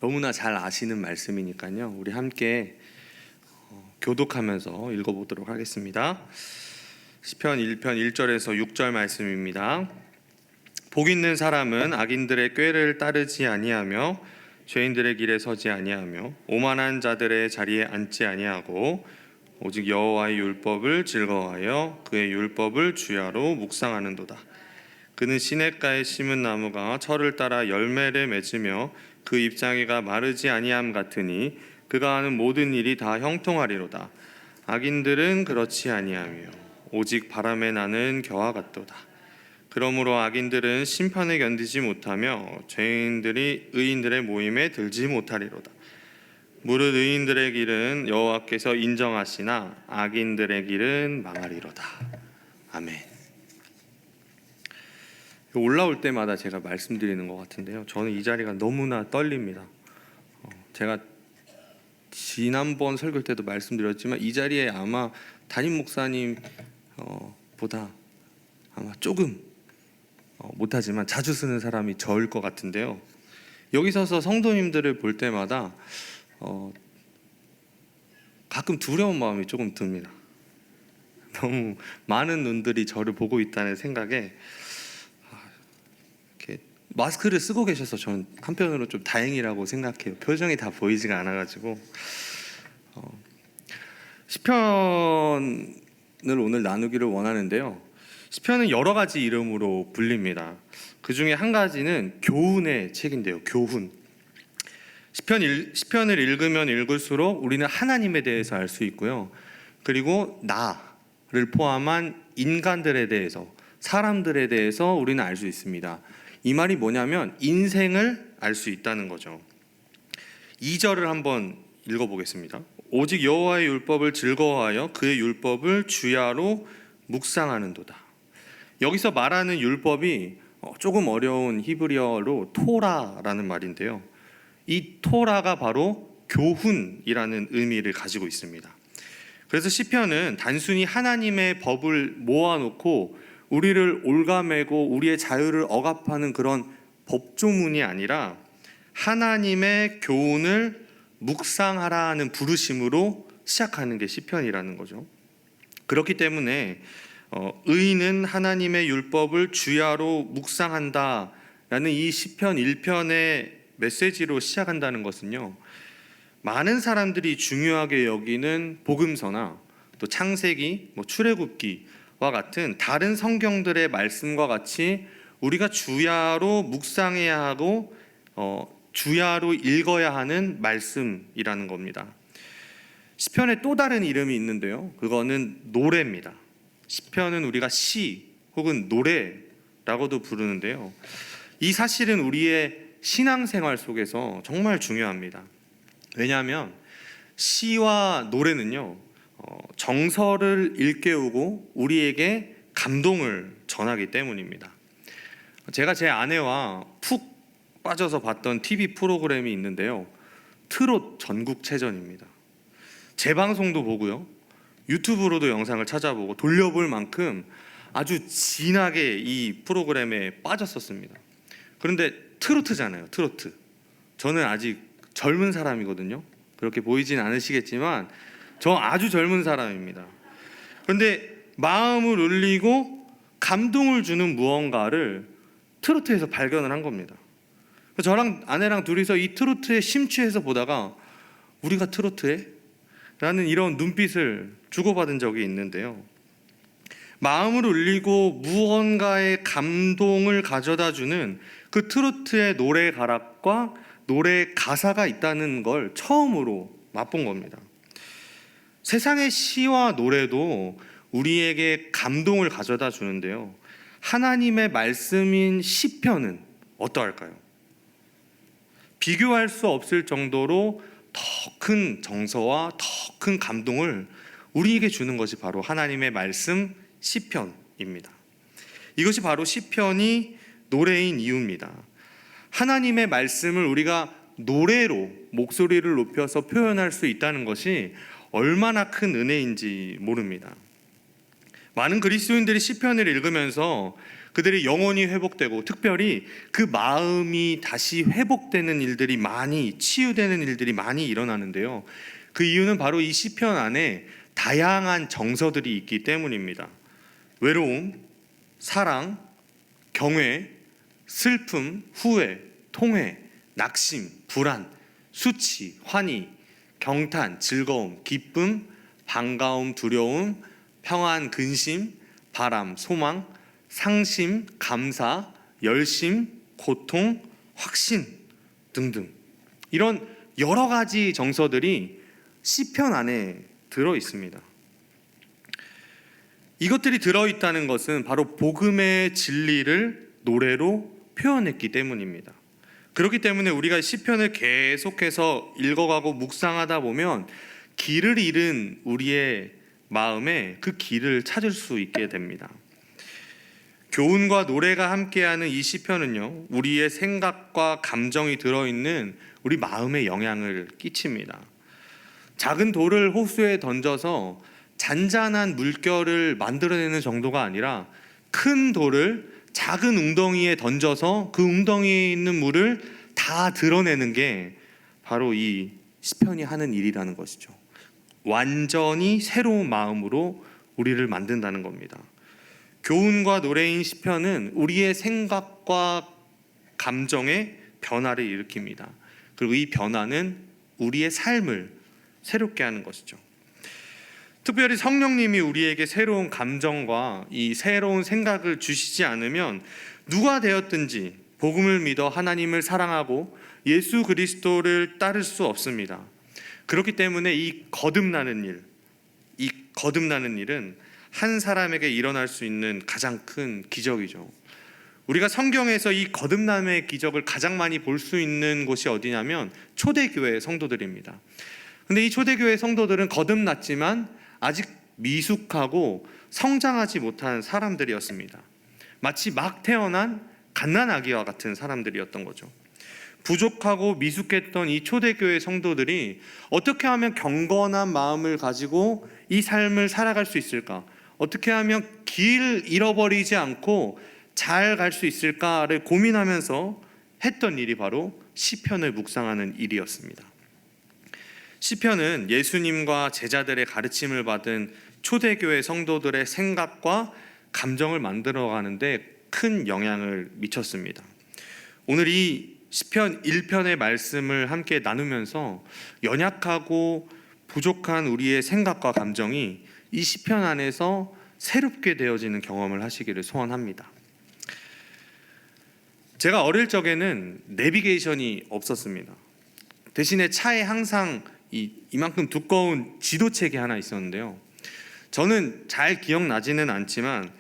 너무나 잘 아시는 말씀이니까요. 우리 함께 교독하면서 읽어보도록 하겠습니다. 시편 1편 1절에서 6절 말씀입니다. 복 있는 사람은 악인들의 꾀를 따르지 아니하며 죄인들의 길에 서지 아니하며 오만한 자들의 자리에 앉지 아니하고 오직 여호와의 율법을 즐거워하여 그의 율법을 주야로 묵상하는도다. 그는 시냇가에 심은 나무가 철을 따라 열매를 맺으며 그 잎사귀가 마르지 아니함 같으니 그가 하는 모든 일이 다 형통하리로다. 악인들은 그렇지 아니하며 오직 바람에 나는 겨와 같도다. 그러므로 악인들은 심판에 견디지 못하며 죄인들이 의인들의 모임에 들지 못하리로다. 무릇 의인들의 길은 여호와께서 인정하시나 악인들의 길은 망하리로다. 아멘. 올라올 때마다 제가 말씀드리는 것 같은데요, 저는 이 자리가 너무나 떨립니다. 제가 지난번 설교 때도 말씀드렸지만 이 자리에 아마 담임 목사님 보다 아마 조금 못하지만 자주 쓰는 사람이 저일 것 같은데요, 여기 서서 성도님들을 볼 때마다 가끔 두려운 마음이 조금 듭니다. 너무 많은 눈들이 저를 보고 있다는 생각에 이렇게 마스크를 쓰고 계셔서 저는 한편으로 좀 다행이라고 생각해요. 표정이 다 보이지가 않아가지고. 시편을 오늘 나누기를 원하는데요, 시편은 여러 가지 이름으로 불립니다. 그 중에 한 가지는 교훈의 책인데요, 교훈. 시편을 읽으면 읽을수록 우리는 하나님에 대해서 알 수 있고요, 그리고 나를 포함한 인간들에 대해서, 사람들에 대해서 우리는 알 수 있습니다. 이 말이 뭐냐면 인생을 알 수 있다는 거죠. 2절을 한번 읽어보겠습니다. 오직 여호와의 율법을 즐거워하여 그의 율법을 주야로 묵상하는도다. 여기서 말하는 율법이 조금 어려운 히브리어로 토라라는 말인데요, 이 토라가 바로 교훈이라는 의미를 가지고 있습니다. 그래서 시편은 단순히 하나님의 법을 모아놓고 우리를 올가매고 우리의 자유를 억압하는 그런 법조문이 아니라 하나님의 교훈을 묵상하라는 부르심으로 시작하는 게 시편이라는 거죠. 그렇기 때문에 의인은 하나님의 율법을 주야로 묵상한다라는 이 시편 1편의 메시지로 시작한다는 것은요, 많은 사람들이 중요하게 여기는 복음서나 또 창세기, 출애굽기와 같은 다른 성경들의 말씀과 같이 우리가 주야로 묵상해야 하고 주야로 읽어야 하는 말씀이라는 겁니다. 시편에 또 다른 이름이 있는데요, 그거는 노래입니다. 시편은 우리가 시 혹은 노래라고도 부르는데요, 이 사실은 우리의 신앙생활 속에서 정말 중요합니다. 왜냐하면 시와 노래는요, 정서를 일깨우고 우리에게 감동을 전하기 때문입니다. 제가 제 아내와 푹 빠져서 봤던 TV 프로그램이 있는데요, 트롯 전국체전입니다. 재방송도 보고요, 유튜브로도 영상을 찾아보고 돌려볼 만큼 아주 진하게 이 프로그램에 빠졌었습니다. 그런데 트로트잖아요, 트로트. 저는 아직 젊은 사람이거든요. 그렇게 보이진 않으시겠지만 저 아주 젊은 사람입니다. 그런데 마음을 울리고 감동을 주는 무언가를 트로트에서 발견을 한 겁니다. 저랑 아내랑 둘이서 이 트로트에 심취해서 보다가 우리가 트로트에? 라는 이런 눈빛을 주고받은 적이 있는데요, 마음을 울리고 무언가의 감동을 가져다주는 그 트로트의 노래 가락과 노래 가사가 있다는 걸 처음으로 맛본 겁니다. 세상의 시와 노래도 우리에게 감동을 가져다 주는데요, 하나님의 말씀인 시편은 어떠할까요? 비교할 수 없을 정도로 더 큰 정서와 더 큰 감동을 우리에게 주는 것이 바로 하나님의 말씀 시편입니다. 이것이 바로 시편이 노래인 이유입니다. 하나님의 말씀을 우리가 노래로 목소리를 높여서 표현할 수 있다는 것이 얼마나 큰 은혜인지 모릅니다. 많은 그리스도인들이 시편을 읽으면서 그들이 영혼이 회복되고 특별히 그 마음이 다시 회복되는 일들이 많이, 치유되는 일들이 많이 일어나는데요. 그 이유는 바로 이 시편 안에 다양한 정서들이 있기 때문입니다. 외로움, 사랑, 경외, 슬픔, 후회, 통회, 낙심, 불안, 수치, 환희, 경탄, 즐거움, 기쁨, 반가움, 두려움, 평안, 근심, 바람, 소망, 상심, 감사, 열심, 고통, 확신 등등, 이런 여러 가지 정서들이 시편 안에 들어 있습니다. 이것들이 들어있다는 것은 바로 복음의 진리를 노래로 표현했기 때문입니다. 그렇기 때문에 우리가 시편을 계속해서 읽어가고 묵상하다 보면 길을 잃은 우리의 마음에 그 길을 찾을 수 있게 됩니다. 교훈과 노래가 함께하는 이 시편은요, 우리의 생각과 감정이 들어있는 우리 마음에 영향을 끼칩니다. 작은 돌을 호수에 던져서 잔잔한 물결을 만들어내는 정도가 아니라 큰 돌을 작은 웅덩이에 던져서 그 웅덩이에 있는 물을 다 드러내는 게 바로 이 시편이 하는 일이라는 것이죠. 완전히 새로운 마음으로 우리를 만든다는 겁니다. 교훈과 노래인 시편은 우리의 생각과 감정의 변화를 일으킵니다. 그리고 이 변화는 우리의 삶을 새롭게 하는 것이죠. 특별히 성령님이 우리에게 새로운 감정과 이 새로운 생각을 주시지 않으면 누가 되었든지 복음을 믿어 하나님을 사랑하고 예수 그리스도를 따를 수 없습니다. 그렇기 때문에 이 거듭나는 일은 한 사람에게 일어날 수 있는 가장 큰 기적이죠. 우리가 성경에서 이 거듭남의 기적을 가장 많이 볼 수 있는 곳이 어디냐면 초대교회 성도들입니다. 근데 이 초대교회 성도들은 거듭났지만 아직 미숙하고 성장하지 못한 사람들이었습니다. 마치 막 태어난 갓난아기와 같은 사람들이었던 거죠. 부족하고 미숙했던 이 초대교회 성도들이 어떻게 하면 경건한 마음을 가지고 이 삶을 살아갈 수 있을까? 어떻게 하면 길 잃어버리지 않고 잘 갈 수 있을까를 고민하면서 했던 일이 바로 시편을 묵상하는 일이었습니다. 시편은 예수님과 제자들의 가르침을 받은 초대교회 성도들의 생각과 감정을 만들어가는데 큰 영향을 미쳤습니다. 오늘 이 시편 1편의 말씀을 함께 나누면서 연약하고 부족한 우리의 생각과 감정이 이 시편 안에서 새롭게 되어지는 경험을 하시기를 소원합니다. 제가 어릴 적에는 내비게이션이 없었습니다. 대신에 차에 항상 이만큼 두꺼운 지도책이 하나 있었는데요. 저는 잘 기억나지는 않지만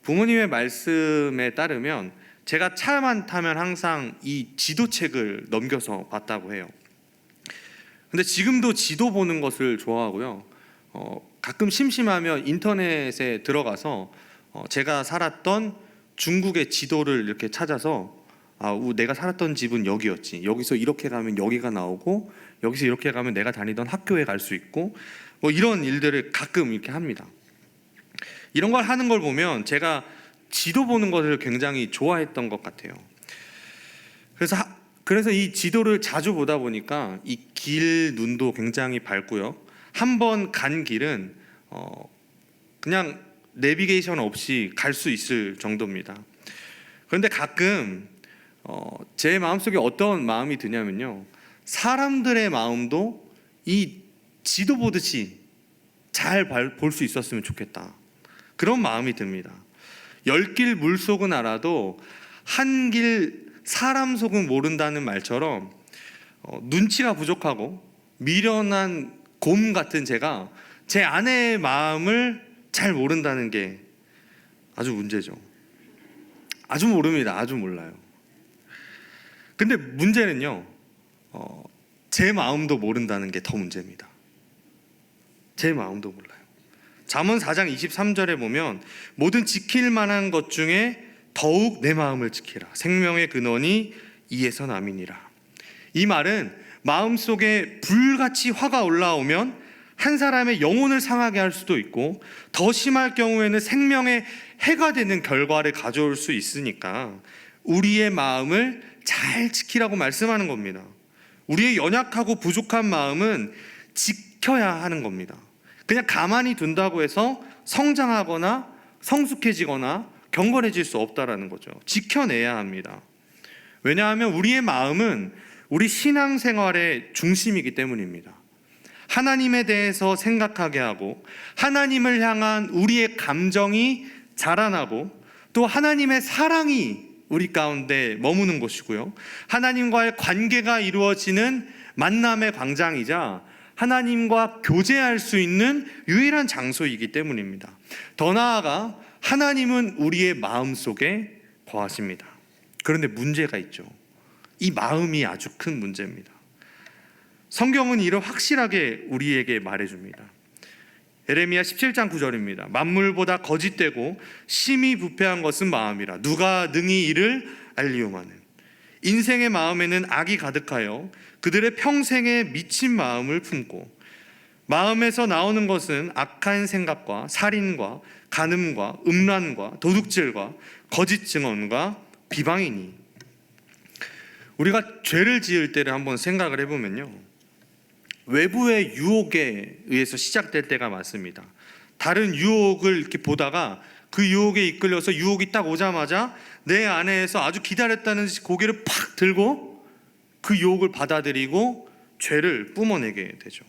부모님의 말씀에 따르면 제가 차만 타면 항상 이 지도책을 넘겨서 봤다고 해요. 근데 지금도 지도 보는 것을 좋아하고요. 가끔 심심하면 인터넷에 들어가서 제가 살았던 중국의 지도를 이렇게 찾아서 내가 살았던 집은 여기였지, 여기서 이렇게 가면 여기가 나오고 여기서 이렇게 가면 내가 다니던 학교에 갈 수 있고 이런 일들을 가끔 이렇게 합니다. 이런 걸 하는 걸 보면 제가 지도 보는 것을 굉장히 좋아했던 것 같아요. 그래서 이 지도를 자주 보다 보니까 이 길 눈도 굉장히 밝고요. 한 번 간 길은 그냥 내비게이션 없이 갈 수 있을 정도입니다. 그런데 가끔 제 마음속에 어떤 마음이 드냐면요, 사람들의 마음도 이 지도 보듯이 잘 볼 수 있었으면 좋겠다, 그런 마음이 듭니다. 10길 물속은 알아도 한 길 사람 속은 모른다는 말처럼 눈치가 부족하고 미련한 곰 같은 제가 제 아내의 마음을 잘 모른다는 게 아주 문제죠. 아주 모릅니다. 아주 몰라요. 근데 문제는요, 제 마음도 모른다는 게 더 문제입니다. 제 마음도 몰라요. 잠언 4장 23절에 보면 모든 지킬 만한 것 중에 더욱 내 마음을 지키라. 생명의 근원이 이에서 남이니라. 이 말은 마음속에 불같이 화가 올라오면 한 사람의 영혼을 상하게 할 수도 있고 더 심할 경우에는 생명에 해가 되는 결과를 가져올 수 있으니까 우리의 마음을 잘 지키라고 말씀하는 겁니다. 우리의 연약하고 부족한 마음은 지켜야 하는 겁니다. 그냥 가만히 둔다고 해서 성장하거나 성숙해지거나 경건해질 수 없다라는 거죠. 지켜내야 합니다. 왜냐하면 우리의 마음은 우리 신앙생활의 중심이기 때문입니다. 하나님에 대해서 생각하게 하고 하나님을 향한 우리의 감정이 자라나고 또 하나님의 사랑이 우리 가운데 머무는 곳이고요. 하나님과의 관계가 이루어지는 만남의 광장이자 하나님과 교제할 수 있는 유일한 장소이기 때문입니다. 더 나아가 하나님은 우리의 마음속에 거하십니다. 그런데 문제가 있죠. 이 마음이 아주 큰 문제입니다. 성경은 이를 확실하게 우리에게 말해줍니다. 예레미야 17장 9절입니다. 만물보다 거짓되고 심히 부패한 것은 마음이라 누가 능히 이를 알리오마는. 인생의 마음에는 악이 가득하여 그들의 평생에 미친 마음을 품고 마음에서 나오는 것은 악한 생각과 살인과 간음과 음란과 도둑질과 거짓 증언과 비방이니. 우리가 죄를 지을 때를 한번 생각을 해보면요, 외부의 유혹에 의해서 시작될 때가 많습니다. 다른 유혹을 이렇게 보다가 그 유혹에 이끌려서 유혹이 딱 오자마자 내 안에서 아주 기다렸다는 고개를 팍 들고 그 유혹을 받아들이고 죄를 뿜어내게 되죠.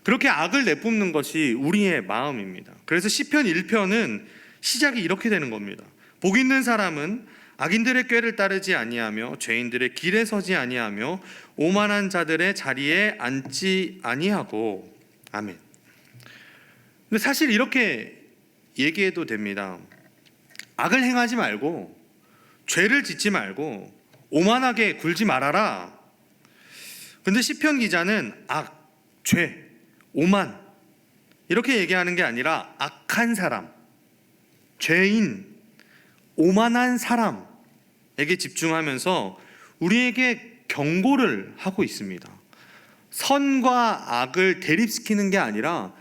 그렇게 악을 내뿜는 것이 우리의 마음입니다. 그래서 시편 1편은 시작이 이렇게 되는 겁니다. 복 있는 사람은 악인들의 꾀를 따르지 아니하며 죄인들의 길에 서지 아니하며 오만한 자들의 자리에 앉지 아니하고. 아멘. 근데 사실 이렇게 얘기해도 됩니다. 악을 행하지 말고 죄를 짓지 말고 오만하게 굴지 말아라. 근데 시편 기자는 악, 죄, 오만 이렇게 얘기하는 게 아니라 악한 사람, 죄인, 오만한 사람에게 집중하면서 우리에게 경고를 하고 있습니다. 선과 악을 대립시키는 게 아니라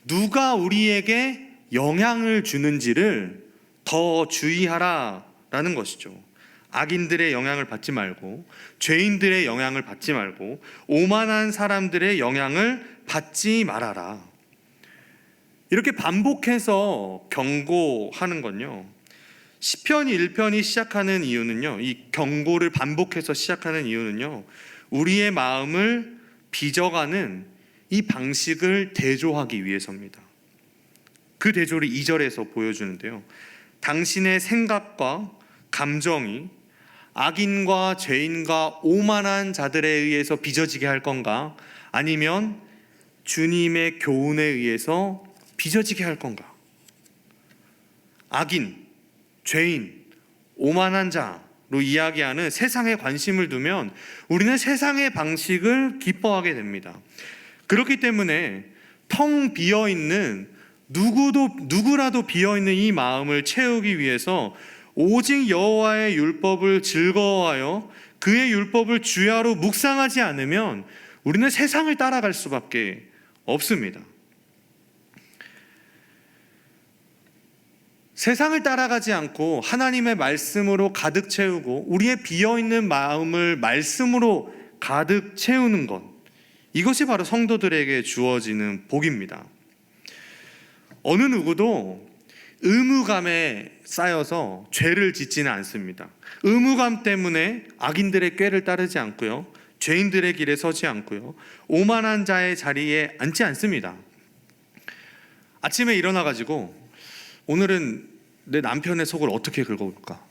누가 우리에게 영향을 주는지를 더 주의하라라는 것이죠. 악인들의 영향을 받지 말고 죄인들의 영향을 받지 말고 오만한 사람들의 영향을 받지 말아라. 이렇게 반복해서 경고하는 건요, 시편 1편이 시작하는 이유는요, 이 경고를 반복해서 시작하는 이유는요, 우리의 마음을 빚어가는 이 방식을 대조하기 위해서입니다. 그 대조를 2절에서 보여주는데요, 당신의 생각과 감정이 악인과 죄인과 오만한 자들에 의해서 빚어지게 할 건가, 아니면 주님의 교훈에 의해서 빚어지게 할 건가? 악인, 죄인, 오만한 자로 이야기하는 세상에 관심을 두면 우리는 세상의 방식을 기뻐하게 됩니다. 그렇기 때문에 텅 비어있는 누구라도 비어있는 이 마음을 채우기 위해서 오직 여호와의 율법을 즐거워하여 그의 율법을 주야로 묵상하지 않으면 우리는 세상을 따라갈 수밖에 없습니다. 세상을 따라가지 않고 하나님의 말씀으로 가득 채우고 우리의 비어있는 마음을 말씀으로 가득 채우는 것, 이것이 바로 성도들에게 주어지는 복입니다. 어느 누구도 의무감에 쌓여서 죄를 짓지는 않습니다. 의무감 때문에 악인들의 꾀를 따르지 않고요, 죄인들의 길에 서지 않고요, 오만한 자의 자리에 앉지 않습니다. 아침에 일어나가지고 오늘은 내 남편의 속을 어떻게 긁어볼까?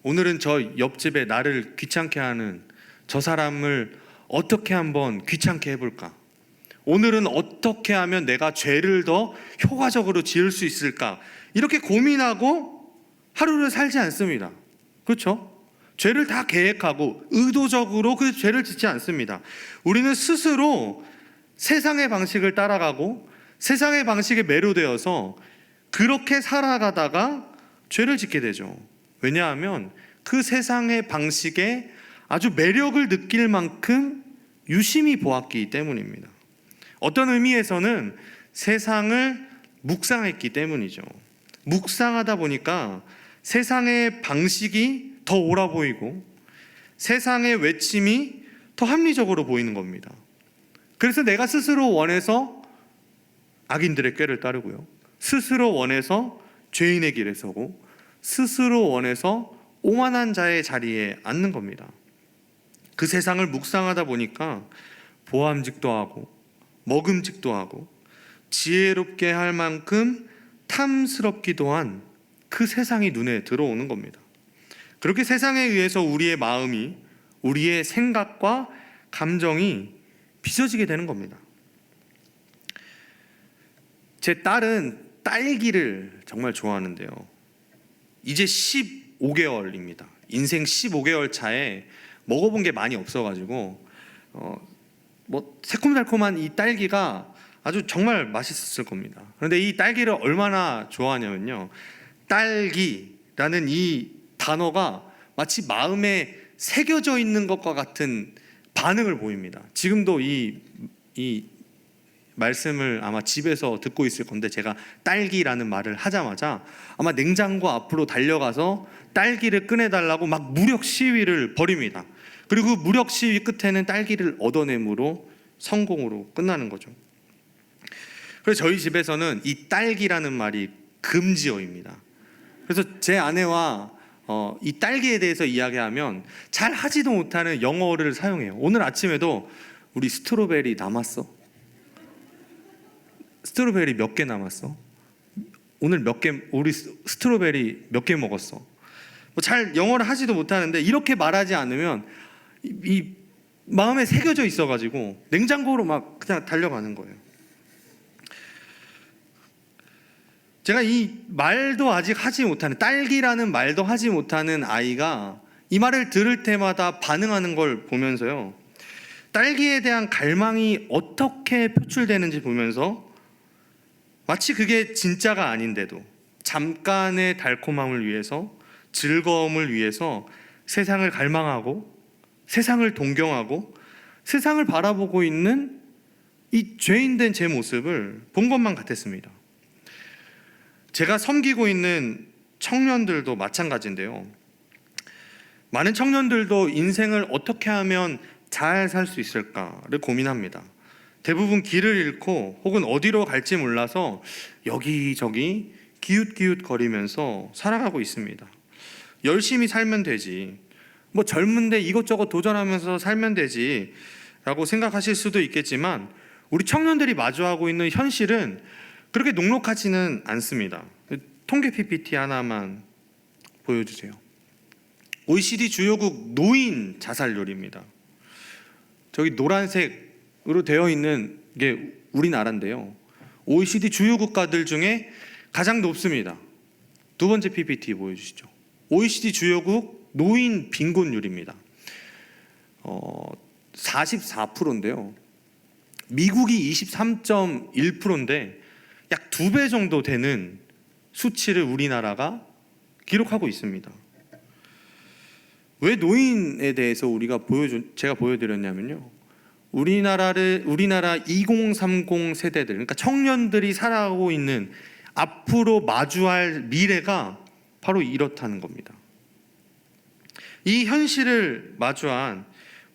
오늘은 저 옆집에 나를 귀찮게 하는 저 사람을 어떻게 한번 귀찮게 해볼까? 오늘은 어떻게 하면 내가 죄를 더 효과적으로 지을 수 있을까? 이렇게 고민하고 하루를 살지 않습니다. 그렇죠? 죄를 다 계획하고 의도적으로 그 죄를 짓지 않습니다. 우리는 스스로 세상의 방식을 따라가고 세상의 방식에 매료되어서 그렇게 살아가다가 죄를 짓게 되죠. 왜냐하면 그 세상의 방식에 아주 매력을 느낄 만큼 유심히 보았기 때문입니다. 어떤 의미에서는 세상을 묵상했기 때문이죠. 묵상하다 보니까 세상의 방식이 더 옳아 보이고 세상의 외침이 더 합리적으로 보이는 겁니다. 그래서 내가 스스로 원해서 악인들의 꾀를 따르고요, 스스로 원해서 죄인의 길에 서고 스스로 원해서 오만한 자의 자리에 앉는 겁니다. 그 세상을 묵상하다 보니까 보암직도 하고 먹음직도 하고 지혜롭게 할 만큼 탐스럽기도 한 그 세상이 눈에 들어오는 겁니다. 그렇게 세상에 의해서 우리의 마음이, 우리의 생각과 감정이 빚어지게 되는 겁니다. 제 딸은 딸기를 정말 좋아하는데요, 이제 15개월입니다. 인생 15개월 차에 먹어본 게 많이 없어가지고 새콤달콤한 이 딸기가 아주 정말 맛있었을 겁니다. 그런데 이 딸기를 얼마나 좋아하냐면요, 딸기라는 이 단어가 마치 마음에 새겨져 있는 것과 같은 반응을 보입니다. 지금도 이 말씀을 아마 집에서 듣고 있을 건데, 제가 딸기라는 말을 하자마자 아마 냉장고 앞으로 달려가서 딸기를 꺼내달라고 막 무력 시위를 벌입니다. 그리고 무력 시위 끝에는 딸기를 얻어냄으로 성공으로 끝나는 거죠. 그래서 저희 집에서는 이 딸기라는 말이 금지어입니다. 그래서 제 아내와 이 딸기에 대해서 이야기하면 잘 하지도 못하는 영어를 사용해요. 오늘 아침에도 우리 스트로베리 남았어? 스트로베리 몇 개 남았어? 오늘 우리 스트로베리 몇 개 먹었어? 잘 영어를 하지도 못하는데 이렇게 말하지 않으면 이 마음에 새겨져 있어가지고 냉장고로 막 그냥 달려가는 거예요. 제가 이 말도 아직 하지 못하는, 딸기라는 말도 하지 못하는 아이가 이 말을 들을 때마다 반응하는 걸 보면서요, 딸기에 대한 갈망이 어떻게 표출되는지 보면서 마치 그게 진짜가 아닌데도 잠깐의 달콤함을 위해서, 즐거움을 위해서 세상을 갈망하고 세상을 동경하고 세상을 바라보고 있는 이 죄인된 제 모습을 본 것만 같았습니다. 제가 섬기고 있는 청년들도 마찬가지인데요, 많은 청년들도 인생을 어떻게 하면 잘 살 수 있을까를 고민합니다. 대부분 길을 잃고 혹은 어디로 갈지 몰라서 여기저기 기웃기웃거리면서 살아가고 있습니다. 열심히 살면 되지, 젊은데 이것저것 도전하면서 살면 되지 라고 생각하실 수도 있겠지만, 우리 청년들이 마주하고 있는 현실은 그렇게 녹록하지는 않습니다. 통계 PPT 하나만 보여주세요. OECD 주요국 노인 자살률입니다. 저기 노란색으로 되어 있는 게 우리나라인데요, OECD 주요 국가들 중에 가장 높습니다. 두 번째 PPT 보여주시죠. OECD 주요국 노인 빈곤율입니다. 44%인데요 미국이 23.1%인데 약 2배 정도 되는 수치를 우리나라가 기록하고 있습니다. 왜 노인에 대해서 제가 보여드렸냐면요, 우리나라 2030 세대들, 그러니까 청년들이 살아가고 있는 앞으로 마주할 미래가 바로 이렇다는 겁니다. 이 현실을 마주한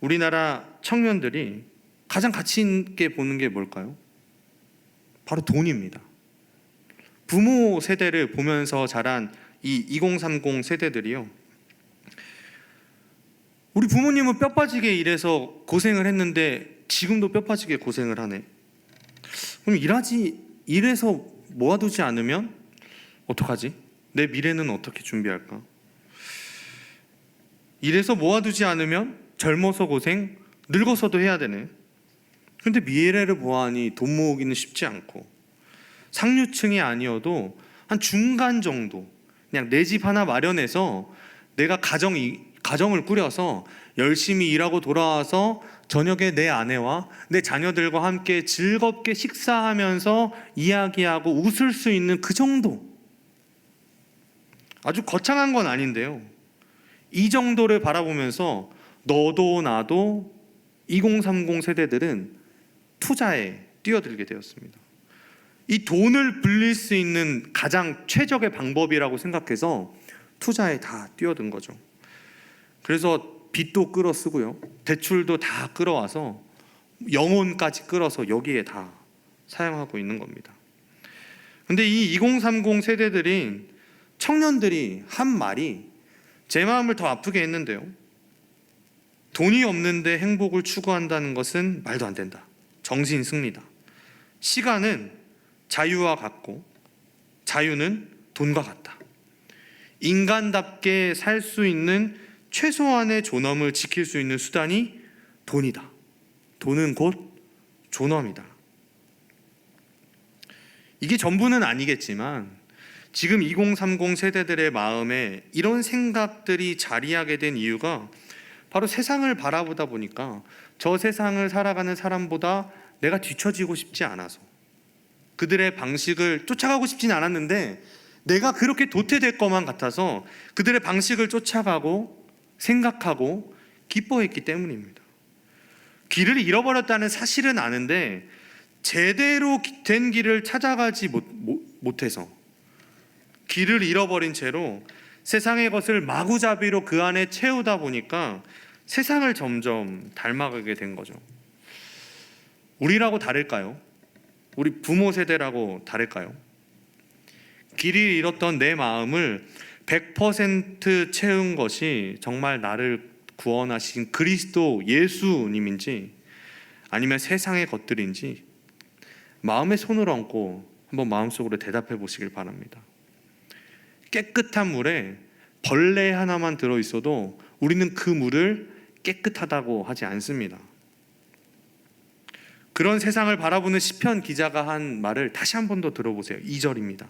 우리나라 청년들이 가장 가치 있게 보는 게 뭘까요? 바로 돈입니다. 부모 세대를 보면서 자란 이 2030 세대들이요, 우리 부모님은 뼈 빠지게 일해서 고생을 했는데 지금도 뼈 빠지게 고생을 하네. 그럼 일해서 모아두지 않으면 어떡하지? 내 미래는 어떻게 준비할까? 일해서 모아두지 않으면 젊어서 고생, 늙어서도 해야 되네. 근데 미래를 보아하니 돈 모으기는 쉽지 않고, 상류층이 아니어도 한 중간 정도, 그냥 내 집 하나 마련해서 내가 가정을 꾸려서 열심히 일하고 돌아와서 저녁에 내 아내와 내 자녀들과 함께 즐겁게 식사하면서 이야기하고 웃을 수 있는 그 정도, 아주 거창한 건 아닌데요, 이 정도를 바라보면서 너도 나도 2030 세대들은 투자에 뛰어들게 되었습니다. 이 돈을 불릴 수 있는 가장 최적의 방법이라고 생각해서 투자에 다 뛰어든 거죠. 그래서 빚도 끌어 쓰고요, 대출도 다 끌어와서 영혼까지 끌어서 여기에 다 사용하고 있는 겁니다. 근데 이 2030 세대들인 청년들이 한 말이 제 마음을 더 아프게 했는데요. 돈이 없는데 행복을 추구한다는 것은 말도 안 된다. 정신 승리다. 시간은 자유와 같고 자유는 돈과 같다. 인간답게 살 수 있는 최소한의 존엄을 지킬 수 있는 수단이 돈이다. 돈은 곧 존엄이다. 이게 전부는 아니겠지만 지금 2030 세대들의 마음에 이런 생각들이 자리하게 된 이유가 바로 세상을 바라보다 보니까 저 세상을 살아가는 사람보다 내가 뒤처지고 싶지 않아서, 그들의 방식을 쫓아가고 싶진 않았는데 내가 그렇게 도태될 것만 같아서 그들의 방식을 쫓아가고 생각하고 기뻐했기 때문입니다. 길을 잃어버렸다는 사실은 아는데 제대로 된 길을 찾아가지 못해서 길을 잃어버린 채로 세상의 것을 마구잡이로 그 안에 채우다 보니까 세상을 점점 닮아가게 된 거죠. 우리라고 다를까요? 우리 부모 세대라고 다를까요? 길을 잃었던 내 마음을 100% 채운 것이 정말 나를 구원하신 그리스도 예수님인지 아니면 세상의 것들인지 마음에 손을 얹고 한번 마음속으로 대답해 보시길 바랍니다. 깨끗한 물에 벌레 하나만 들어있어도 우리는 그 물을 깨끗하다고 하지 않습니다. 그런 세상을 바라보는 시편 기자가 한 말을 다시 한 번 더 들어보세요. 2절입니다.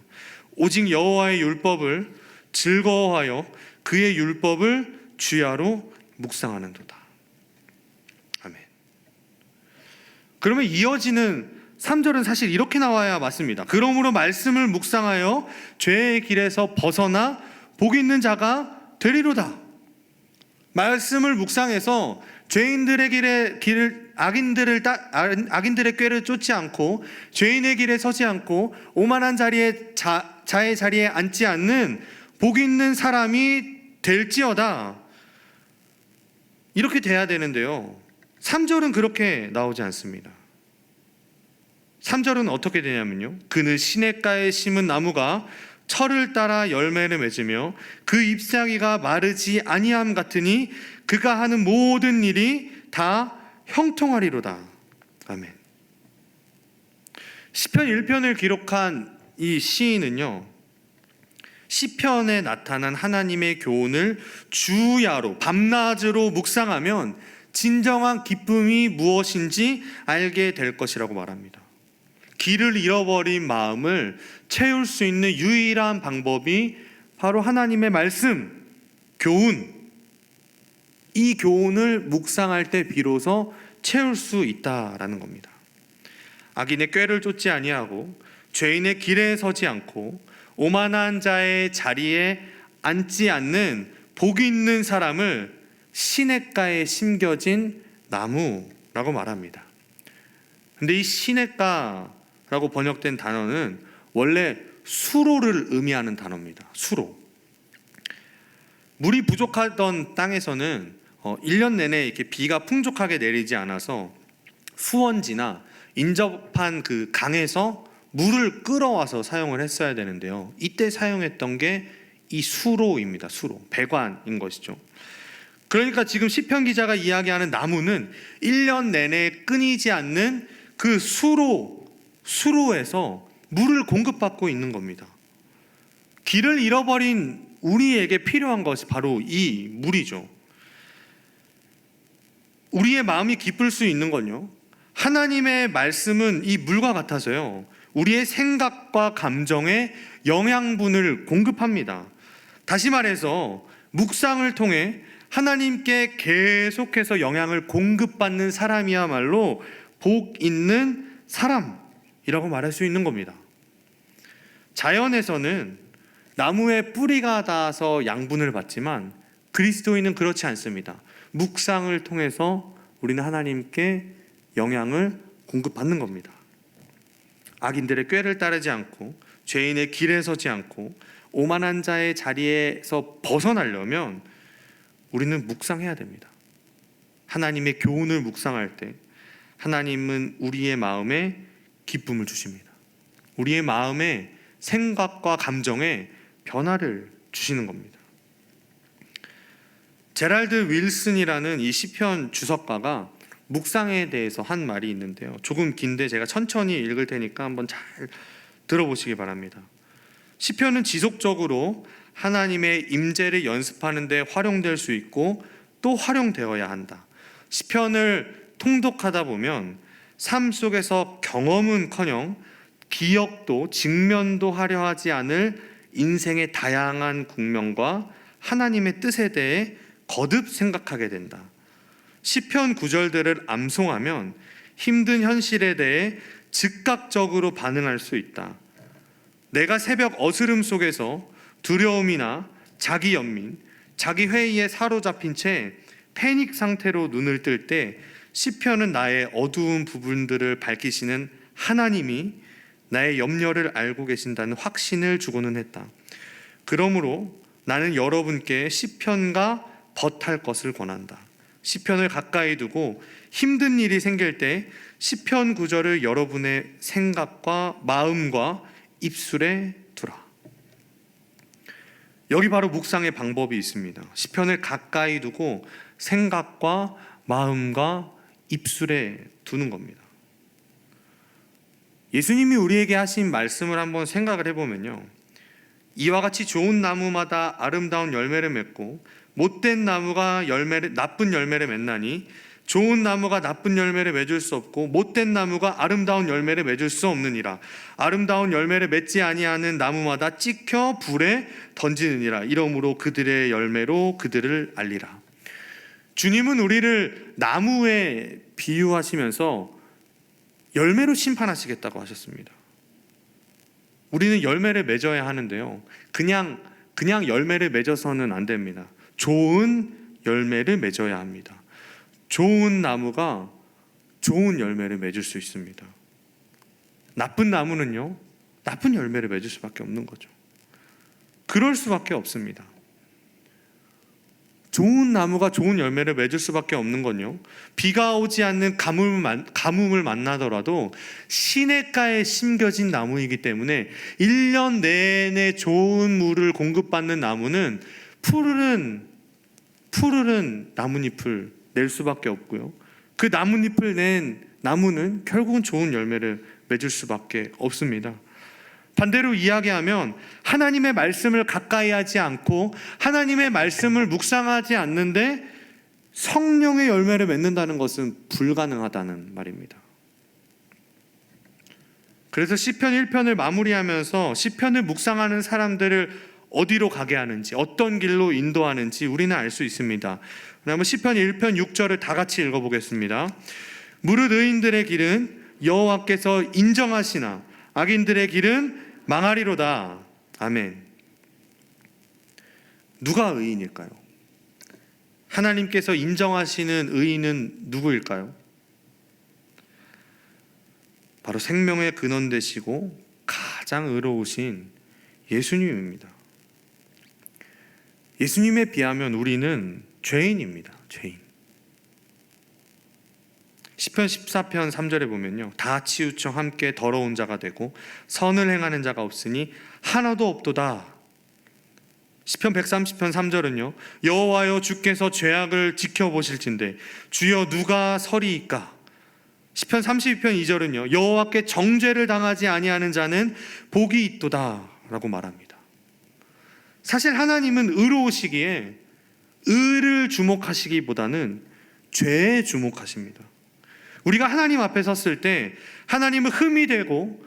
오직 여호와의 율법을 즐거워하여 그의 율법을 주야로 묵상하는도다. 아멘. 그러면 이어지는 3절은 사실 이렇게 나와야 맞습니다. 그러므로 말씀을 묵상하여 죄의 길에서 벗어나 복 있는 자가 되리로다. 말씀을 묵상해서 죄인들의 길을 악인들의 꾀를 쫓지 않고 죄인의 길에 서지 않고 오만한 자의 자리에 앉지 않는 복 있는 사람이 될지어다. 이렇게 돼야 되는데요, 3절은 그렇게 나오지 않습니다. 3절은 어떻게 되냐면요, 그는 시냇가에 심은 나무가 철을 따라 열매를 맺으며 그 잎사귀가 마르지 아니함 같으니 그가 하는 모든 일이 다 형통하리로다. 아멘. 시편 1편을 기록한 이 시인은요, 시편에 나타난 하나님의 교훈을 주야로 밤낮으로 묵상하면 진정한 기쁨이 무엇인지 알게 될 것이라고 말합니다. 길을 잃어버린 마음을 채울 수 있는 유일한 방법이 바로 하나님의 말씀, 교훈, 이 교훈을 묵상할 때 비로소 채울 수 있다라는 겁니다. 악인의 꾀를 쫓지 아니하고 죄인의 길에 서지 않고 오만한 자의 자리에 앉지 않는 복 있는 사람을 시냇가에 심겨진 나무라고 말합니다. 근데 이 시냇가라고 번역된 단어는 원래 수로를 의미하는 단어입니다. 수로. 물이 부족하던 땅에서는 1년 내내 이렇게 비가 풍족하게 내리지 않아서 수원지나 인접한 그 강에서 물을 끌어와서 사용을 했어야 되는데요, 이때 사용했던 게 이 수로입니다. 수로, 배관인 것이죠. 그러니까 지금 시편 기자가 이야기하는 나무는 1년 내내 끊이지 않는 그 수로에서 물을 공급받고 있는 겁니다. 길을 잃어버린 우리에게 필요한 것이 바로 이 물이죠. 우리의 마음이 기쁠 수 있는 건요, 하나님의 말씀은 이 물과 같아서요, 우리의 생각과 감정에 영양분을 공급합니다. 다시 말해서 묵상을 통해 하나님께 계속해서 영향을 공급받는 사람이야말로 복 있는 사람이라고 말할 수 있는 겁니다. 자연에서는 나무에 뿌리가 닿아서 양분을 받지만 그리스도인은 그렇지 않습니다. 묵상을 통해서 우리는 하나님께 영향을 공급받는 겁니다. 악인들의 꾀를 따르지 않고 죄인의 길에 서지 않고 오만한 자의 자리에서 벗어나려면 우리는 묵상해야 됩니다. 하나님의 교훈을 묵상할 때 하나님은 우리의 마음에 기쁨을 주십니다. 우리의 마음에 생각과 감정에 변화를 주시는 겁니다. 제랄드 윌슨이라는 이 시편 주석가가 묵상에 대해서 한 말이 있는데요. 조금 긴데 제가 천천히 읽을 테니까 한번 잘 들어보시기 바랍니다. 시편은 지속적으로 하나님의 임재를 연습하는 데 활용될 수 있고 또 활용되어야 한다. 시편을 통독하다 보면 삶 속에서 경험은커녕 기억도 직면도 하려 하지 않을 인생의 다양한 국면과 하나님의 뜻에 대해 거듭 생각하게 된다. 시편 구절들을 암송하면 힘든 현실에 대해 즉각적으로 반응할 수 있다. 내가 새벽 어스름 속에서 두려움이나 자기 연민, 자기 회의에 사로잡힌 채 패닉 상태로 눈을 뜰 때 시편은 나의 어두운 부분들을 밝히시는 하나님이 나의 염려를 알고 계신다는 확신을 주고는 했다. 그러므로 나는 여러분께 시편과 덧할 것을 권한다. 시편을 가까이 두고 힘든 일이 생길 때 시편 구절을 여러분의 생각과 마음과 입술에 두라. 여기 바로 묵상의 방법이 있습니다. 시편을 가까이 두고 생각과 마음과 입술에 두는 겁니다. 예수님이 우리에게 하신 말씀을 한번 생각을 해보면요, 이와 같이 좋은 나무마다 아름다운 열매를 맺고 못된 나무가 나쁜 열매를 맺나니 좋은 나무가 나쁜 열매를 맺을 수 없고 못된 나무가 아름다운 열매를 맺을 수 없느니라. 아름다운 열매를 맺지 아니하는 나무마다 찍혀 불에 던지느니라. 이러므로 그들의 열매로 그들을 알리라. 주님은 우리를 나무에 비유하시면서 열매로 심판하시겠다고 하셨습니다. 우리는 열매를 맺어야 하는데요, 그냥 열매를 맺어서는 안 됩니다. 좋은 열매를 맺어야 합니다. 좋은 나무가 좋은 열매를 맺을 수 있습니다. 나쁜 나무는요, 나쁜 열매를 맺을 수밖에 없는 거죠. 그럴 수밖에 없습니다. 좋은 나무가 좋은 열매를 맺을 수밖에 없는 건요, 비가 오지 않는 가뭄을 만나더라도 시냇가에 심겨진 나무이기 때문에 1년 내내 좋은 물을 공급받는 나무는 푸르른 나뭇잎을 낼 수밖에 없고요, 그 나뭇잎을 낸 나무는 결국은 좋은 열매를 맺을 수밖에 없습니다. 반대로 이야기하면 하나님의 말씀을 가까이 하지 않고 하나님의 말씀을 묵상하지 않는데 성령의 열매를 맺는다는 것은 불가능하다는 말입니다. 그래서 시편 1편을 마무리하면서 시편을 묵상하는 사람들을 어디로 가게 하는지, 어떤 길로 인도하는지 우리는 알 수 있습니다. 그러면 시편 1편 6절을 다 같이 읽어보겠습니다. 무릇 의인들의 길은 여호와께서 인정하시나 악인들의 길은 망하리로다. 아멘. 누가 의인일까요? 하나님께서 인정하시는 의인은 누구일까요? 바로 생명의 근원 되시고 가장 의로우신 예수님입니다. 예수님에 비하면 우리는 죄인입니다. 죄인. 시편 14편 3절에 보면요, 다 치우쳐 함께 더러운 자가 되고 선을 행하는 자가 없으니 하나도 없도다. 시편 130편 3절은요, 여호와여 주께서 죄악을 지켜보실진대 주여 누가 서리이까. 시편 32편 2절은요, 여호와께 정죄를 당하지 아니하는 자는 복이 있도다 라고 말합니다. 사실 하나님은 의로우시기에 의를 주목하시기보다는 죄에 주목하십니다. 우리가 하나님 앞에 섰을 때 하나님은 흠이 되는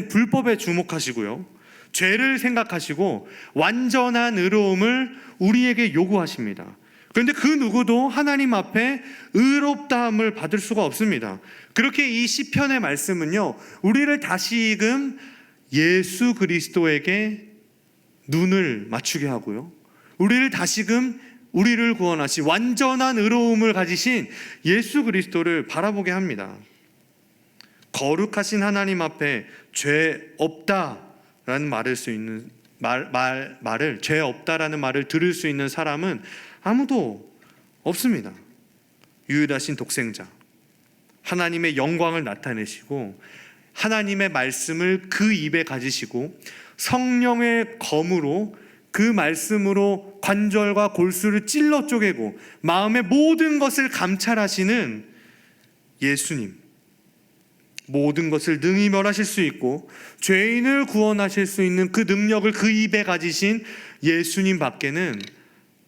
불법에 주목하시고요, 죄를 생각하시고 완전한 의로움을 우리에게 요구하십니다. 그런데 그 누구도 하나님 앞에 의롭다함을 받을 수가 없습니다. 그렇게 이 시편의 말씀은요, 우리를 다시금 예수 그리스도에게 눈을 맞추게 하고요, 우리를 다시금 우리를 구원하신 완전한 의로움을 가지신 예수 그리스도를 바라보게 합니다. 거룩하신 하나님 앞에 죄 없다라는 말을 수 있는 말을 죄 없다라는 말을 들을 수 있는 사람은 아무도 없습니다. 유일하신 독생자, 하나님의 영광을 나타내시고 하나님의 말씀을 그 입에 가지시고 성령의 검으로 그 말씀으로 관절과 골수를 찔러 쪼개고 마음의 모든 것을 감찰하시는 예수님, 모든 것을 능히 멸하실 수 있고 죄인을 구원하실 수 있는 그 능력을 그 입에 가지신 예수님 밖에는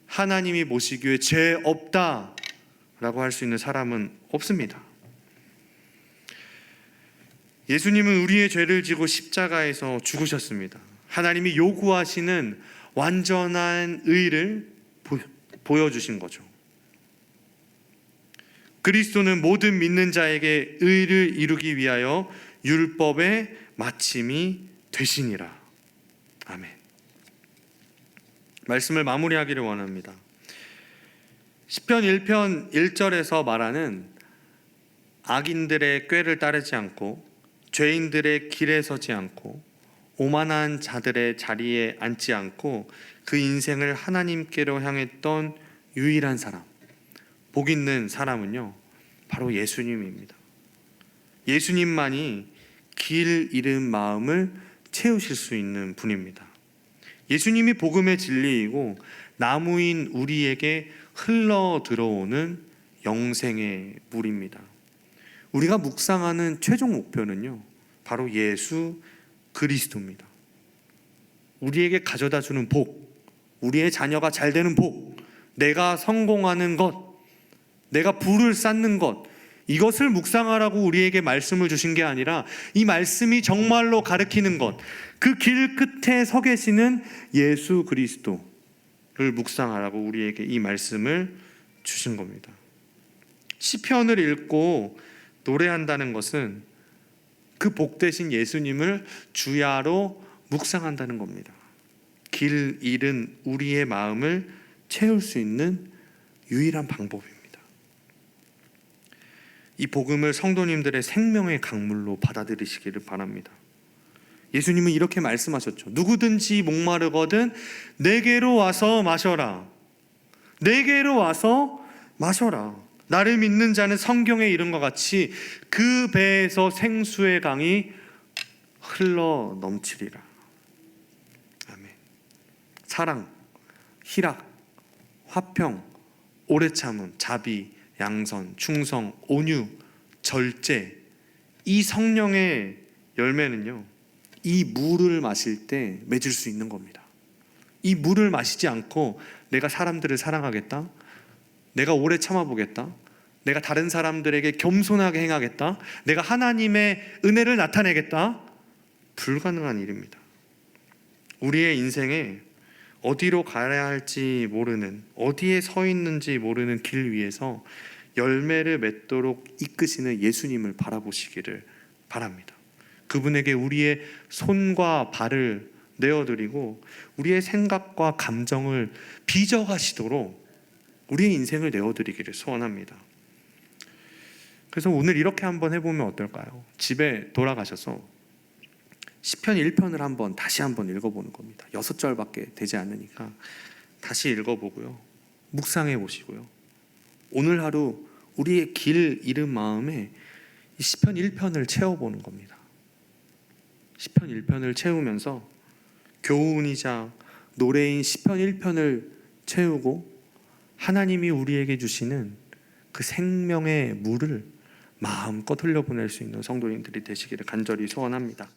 하나님이 보시기에 죄 없다라고 할 수 있는 사람은 없습니다. 예수님은 우리의 죄를 지고 십자가에서 죽으셨습니다. 하나님이 요구하시는 완전한 의를 보여주신 거죠. 그리스도는 모든 믿는 자에게 의를 이루기 위하여 율법의 마침이 되시니라. 아멘. 말씀을 마무리하기를 원합니다. 시편 1편 1절에서 말하는 악인들의 꾀를 따르지 않고 죄인들의 길에 서지 않고 오만한 자들의 자리에 앉지 않고 그 인생을 하나님께로 향했던 유일한 사람, 복 있는 사람은요, 바로 예수님입니다. 예수님만이 길 잃은 마음을 채우실 수 있는 분입니다. 예수님이 복음의 진리이고 나무인 우리에게 흘러 들어오는 영생의 물입니다. 우리가 묵상하는 최종 목표는요, 바로 예수 그리스도입니다. 우리에게 가져다 주는 복, 우리의 자녀가 잘 되는 복, 내가 성공하는 것, 내가 부를 쌓는 것, 이것을 묵상하라고 우리에게 말씀을 주신 게 아니라 이 말씀이 정말로 가르치는 것, 그 길 끝에 서 계시는 예수 그리스도를 묵상하라고 우리에게 이 말씀을 주신 겁니다. 시편을 읽고 노래한다는 것은 그 복되신 예수님을 주야로 묵상한다는 겁니다. 길 잃은 우리의 마음을 채울 수 있는 유일한 방법입니다. 이 복음을 성도님들의 생명의 강물로 받아들이시기를 바랍니다. 예수님은 이렇게 말씀하셨죠. 누구든지 목마르거든 내게로 와서 마셔라. 내게로 와서 마셔라. 나를 믿는 자는 성경에 이른 것 같이 그 배에서 생수의 강이 흘러 넘치리라. 아멘. 사랑, 희락, 화평, 오래 참음, 자비, 양선, 충성, 온유, 절제, 이 성령의 열매는요, 이 물을 마실 때 맺을 수 있는 겁니다. 이 물을 마시지 않고 내가 사람들을 사랑하겠다, 내가 오래 참아보겠다, 내가 다른 사람들에게 겸손하게 행하겠다, 내가 하나님의 은혜를 나타내겠다, 불가능한 일입니다. 우리의 인생에 어디로 가야 할지 모르는, 어디에 서 있는지 모르는 길 위에서 열매를 맺도록 이끄시는 예수님을 바라보시기를 바랍니다. 그분에게 우리의 손과 발을 내어드리고 우리의 생각과 감정을 빚어가시도록 우리의 인생을 내어드리기를 소원합니다. 그래서 오늘 이렇게 한번 해보면 어떨까요? 집에 돌아가셔서 시편 1편을 다시 한번 읽어보는 겁니다. 6절밖에 되지 않으니까 다시 읽어보고요, 묵상해 보시고요, 오늘 하루 우리의 길 잃은 마음에 이 시편 1편을 채워보는 겁니다. 시편 1편을 채우면서 교훈이자 노래인 시편 1편을 채우고 하나님이 우리에게 주시는 그 생명의 물을 마음껏 흘려보낼 수 있는 성도님들이 되시기를 간절히 소원합니다.